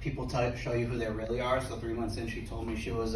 people show you who they really are. So 3 months in, she told me she was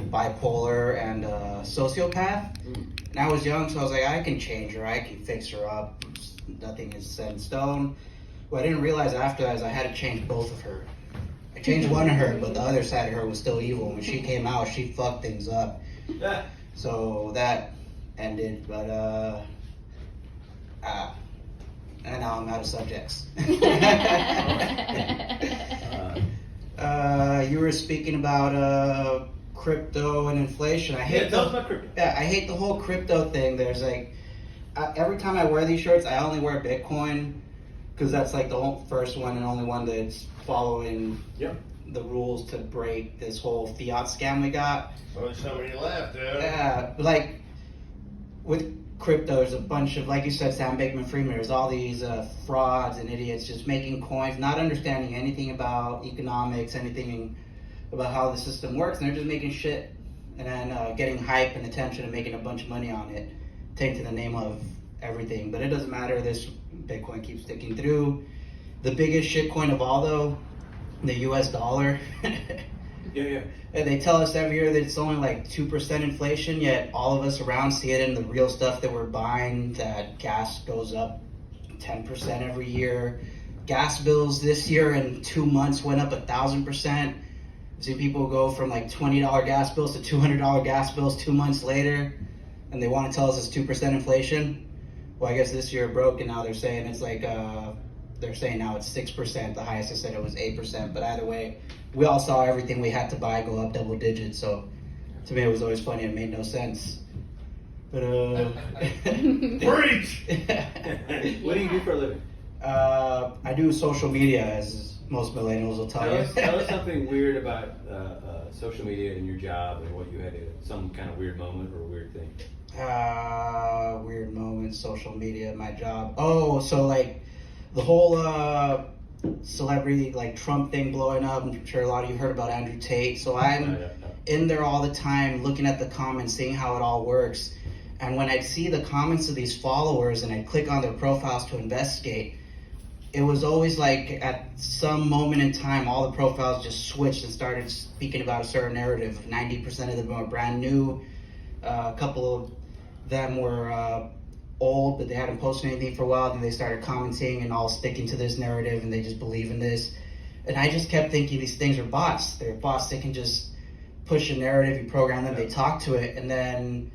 bipolar and a sociopath. And I was young, so I was like, I can change her, I can fix her up. Nothing is set in stone. What I didn't realize after that is I had to change both of her. I changed one of her, but the other side of her was still evil. When she came out, she fucked things up. So that ended, but and now I'm out of subjects. You were speaking about crypto and inflation. I hate tell us about crypto. Yeah, I hate the whole crypto thing. There's like, every time I wear these shirts, I only wear Bitcoin because that's like the first one and only one that's following the rules to break this whole fiat scam we got. Only so many left, dude. Yeah, but like with crypto, there's a bunch of, like you said, Sam Bankman-Fried, there's all these frauds and idiots just making coins, not understanding anything about economics, anything about how the system works, and they're just making shit and then getting hype and attention and making a bunch of money on it, taking the name of everything. But it doesn't matter, this Bitcoin keeps sticking through. The biggest shitcoin of all, though, the US dollar. Yeah. And they tell us every year that it's only like 2% inflation, yet all of us around see it in the real stuff that we're buying, that gas goes up 10% every year. Gas bills this year in 2 months went up 1,000%. See people go from like $20 gas bills to $200 gas bills 2 months later, and they want to tell us it's 2% inflation. Well, I guess this year it broke, and now they're saying it's like, they're saying now it's 6%. The highest I said it was 8%, but either way, we all saw everything we had to buy go up double digits, so to me it was always funny. It made no sense. But Preach! What do you do for a living? I do social media, as most millennials will tell you. Tell us something weird about social media and your job, and what you had some kind of weird moment or weird thing. Weird moment, social media, my job. Oh, so like the whole celebrity like Trump thing blowing up. I'm sure a lot of you heard about Andrew Tate. So I'm in there all the time looking at the comments, seeing how it all works. And when I'd see the comments of these followers and I'd click on their profiles to investigate, it was always like at some moment in time, all the profiles just switched and started speaking about a certain narrative. 90% of them were brand new. A couple of them were old, but they hadn't posted anything for a while. Then they started commenting and all sticking to this narrative, and they just believe in this. And I just kept thinking these things are bots. They're bots. They can just push a narrative, you program them, they talk to it, and then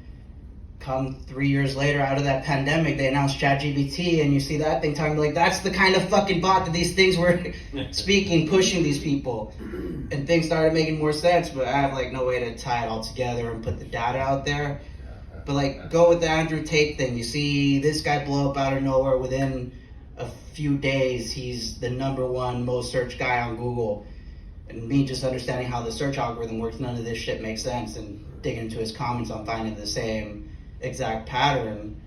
come 3 years later out of that pandemic, they announced ChatGPT, and you see that thing talking like, that's the kind of fucking bot that these things were speaking, pushing these people. And things started making more sense, but I have like no way to tie it all together and put the data out there. But like, go with the Andrew Tate thing. You see this guy blow up out of nowhere. Within a few days, he's the #1 most searched guy on Google. And me just understanding how the search algorithm works, none of this shit makes sense. And digging into his comments, I'm finding the same exact pattern.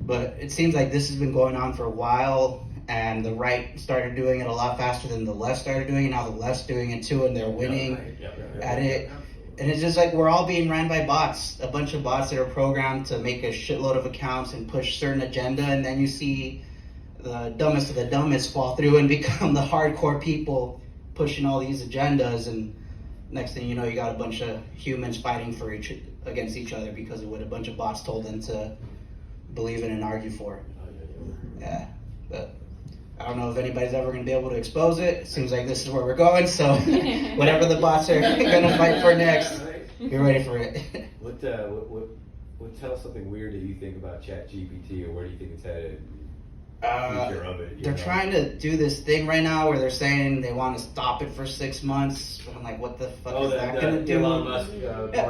But it seems like this has been going on for a while, and the right started doing it a lot faster than the left started doing it. Now the left's doing it too, and they're winning at it. And it's just like we're all being ran by bots, a bunch of bots that are programmed to make a shitload of accounts and push certain agenda, and then you see the dumbest of the dumbest fall through and become the hardcore people pushing all these agendas, and next thing you know, you got a bunch of humans fighting against each other because of what a bunch of bots told them to believe in and argue for. Yeah, but I don't know if anybody's ever going to be able to expose it. It seems like this is where we're going, so whatever the bots are going to fight for next, you're ready for it. Tell us something weird that you think about ChatGPT, or where do you think it's headed? Future of it, they're trying to do this thing right now where they're saying they want to stop it for 6 months. I'm like, what the fuck is that going to do? Elon Musk,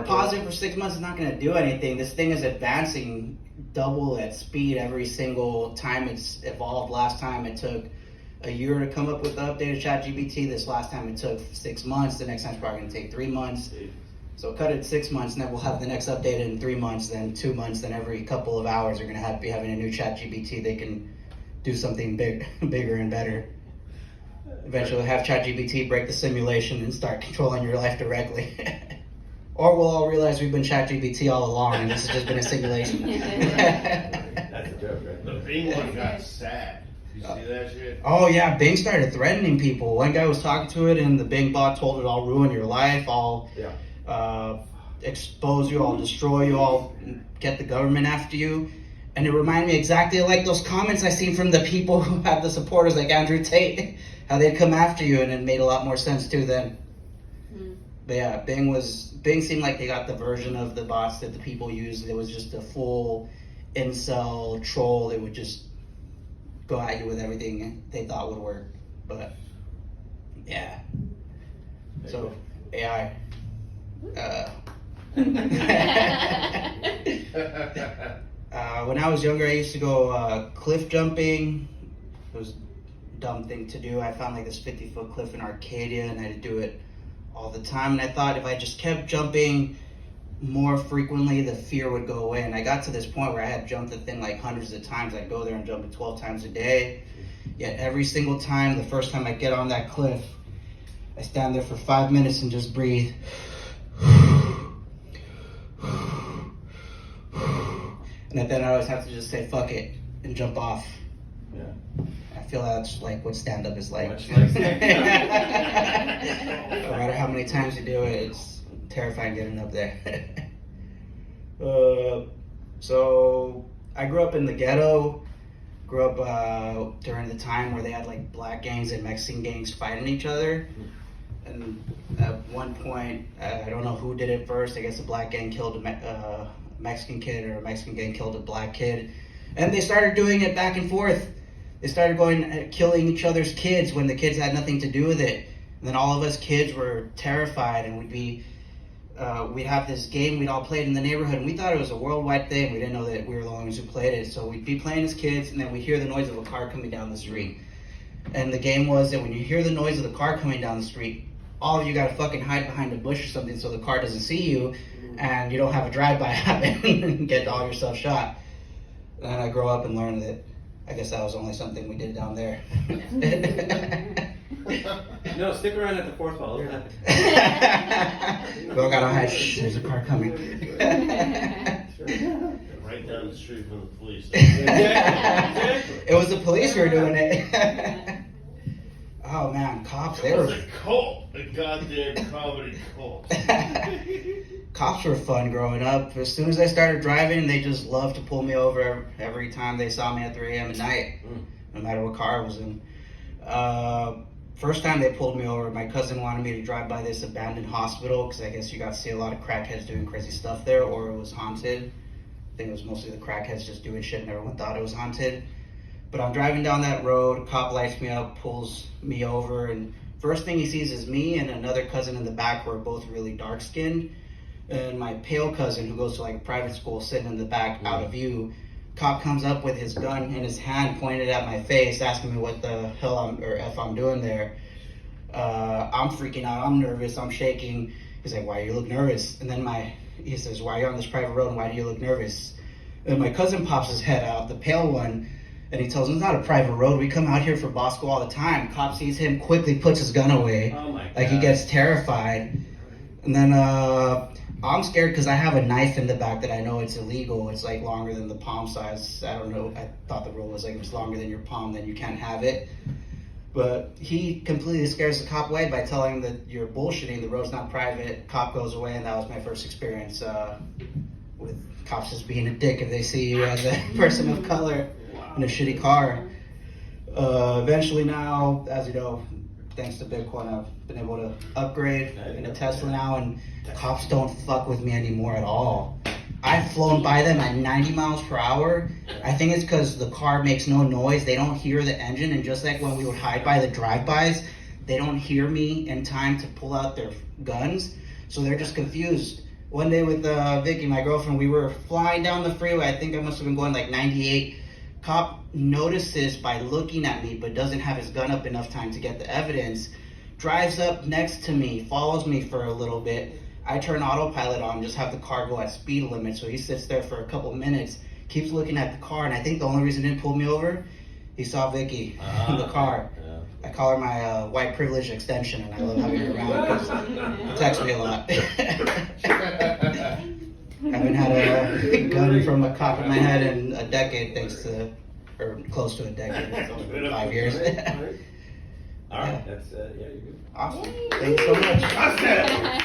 pause it for 6 months is not going to do anything. This thing is advancing double at speed every single time it's evolved. Last time it took a year to come up with the updated ChatGPT. This last time it took 6 months. The next time it's probably going to take 3 months. So cut it 6 months, and then we'll have the next update in 3 months, then 2 months, then every couple of hours they're going to be having a new ChatGPT. They can do something bigger and better. Eventually have ChatGPT break the simulation and start controlling your life directly. Or we'll all realize we've been ChatGPT all along and this has just been a simulation. That's a joke, right? The big one got sad. You see that shit? Oh yeah, Bing started threatening people. One guy was talking to it, and the Bing bot told it, "I'll ruin your life. I'll expose you. I'll destroy you. I'll get the government after you." And it reminded me exactly like those comments I seen from the people who have the supporters, like Andrew Tate, how they'd come after you, and it made a lot more sense too then. But yeah, Bing seemed like they got the version of the bots that the people used. It was just a full incel troll. It would just go at you with everything they thought would work. But yeah. So AI. When I was younger, I used to go cliff jumping. It was a dumb thing to do. I found like this 50-foot cliff in Arcadia, and I had to do it all the time. And I thought if I just kept jumping more frequently, the fear would go away. And I got to this point where I had jumped the thing like hundreds of times. I'd go there and jump it 12 times a day. Yet every single time, the first time I get on that cliff, I stand there for 5 minutes and just breathe. And then I always have to just say fuck it and jump off. Yeah. I feel that's like what stand-up is like. Much like No matter how many times you do it, it's terrifying getting up there. So I grew up in the ghetto. Grew up during the time where they had like black gangs and Mexican gangs fighting each other. And at one point, I don't know who did it first. I guess a black gang killed a Mexican kid, or a Mexican gang killed a black kid. And they started doing it back and forth. They started going killing each other's kids when the kids had nothing to do with it. And then all of us kids were terrified, and we'd have this game we'd all played in the neighborhood, and we thought it was a worldwide thing. We didn't know that we were the only ones who played it. So we'd be playing as kids, and then we'd hear the noise of a car coming down the street. And the game was that when you hear the noise of the car coming down the street, all of you gotta fucking hide behind a bush or something so the car doesn't see you, and you don't have a drive-by happen and get all yourself shot. And I grow up and learned that I guess that was only something we did down there. No, stick around at the fourth wall. It'll happen. Go, gotta hide. Shh, there's a car coming. Right down the street from the police. Exactly. It was the police who were doing it. Oh man, cops, they It were... was a cult. A goddamn comedy cult. Cops were fun growing up. As soon as I started driving, they just loved to pull me over every time they saw me at 3 a.m. at night, no matter what car I was in. First time they pulled me over, my cousin wanted me to drive by this abandoned hospital, because I guess you got to see a lot of crackheads doing crazy stuff there, or it was haunted. I think it was mostly the crackheads just doing shit and everyone thought it was haunted. But I'm driving down that road, cop lights me up, pulls me over, and first thing he sees is me and another cousin in the back who are both really dark skinned. And my pale cousin, who goes to like a private school, sitting in the back out of view. Cop comes up with his gun in his hand, pointed at my face, asking me what the hell I'm doing there. I'm freaking out, I'm nervous, I'm shaking. He's like, why do you look nervous? And then he says, why are you on this private road and why do you look nervous? And my cousin pops his head out, the pale one, and he tells him, it's not a private road, we come out here for Bosco all the time. Cop sees him, quickly puts his gun away. Oh my God. Like he gets terrified. And then I'm scared because I have a knife in the back that I know it's illegal. It's like longer than the palm size. I don't know. I thought the rule was like if it's longer than your palm, then you can't have it. But he completely scares the cop away by telling him that you're bullshitting. The road's not private. Cop goes away, and that was my first experience with cops just being a dick if they see you as a person of color in a shitty car. Eventually now, as you know, thanks to Bitcoin, I've been able to upgrade in a Tesla now, and cops don't fuck with me anymore at all. I've flown by them at 90 miles per hour. I think it's because the car makes no noise. They don't hear the engine, and just like when we would hide by the drive-bys, they don't hear me in time to pull out their guns, so they're just confused. One day with Vicky, my girlfriend, we were flying down the freeway. I think I must have been going like 98. Cop notices by looking at me, but doesn't have his gun up enough time to get the evidence. Drives up next to me, follows me for a little bit. I turn autopilot on, just have the car go at speed limit, so he sits there for a couple minutes, keeps looking at the car, and I think the only reason he didn't pull me over, he saw Vicky in the car. Yeah. I call her my white privilege extension, and I love having her around because it protects me a lot. I haven't had a gun from a cop in my head in a decade, thanks to or close to a decade, It's only been 5 years. All right. All right. That's, yeah, you're good. Awesome. Thanks so much. That's it.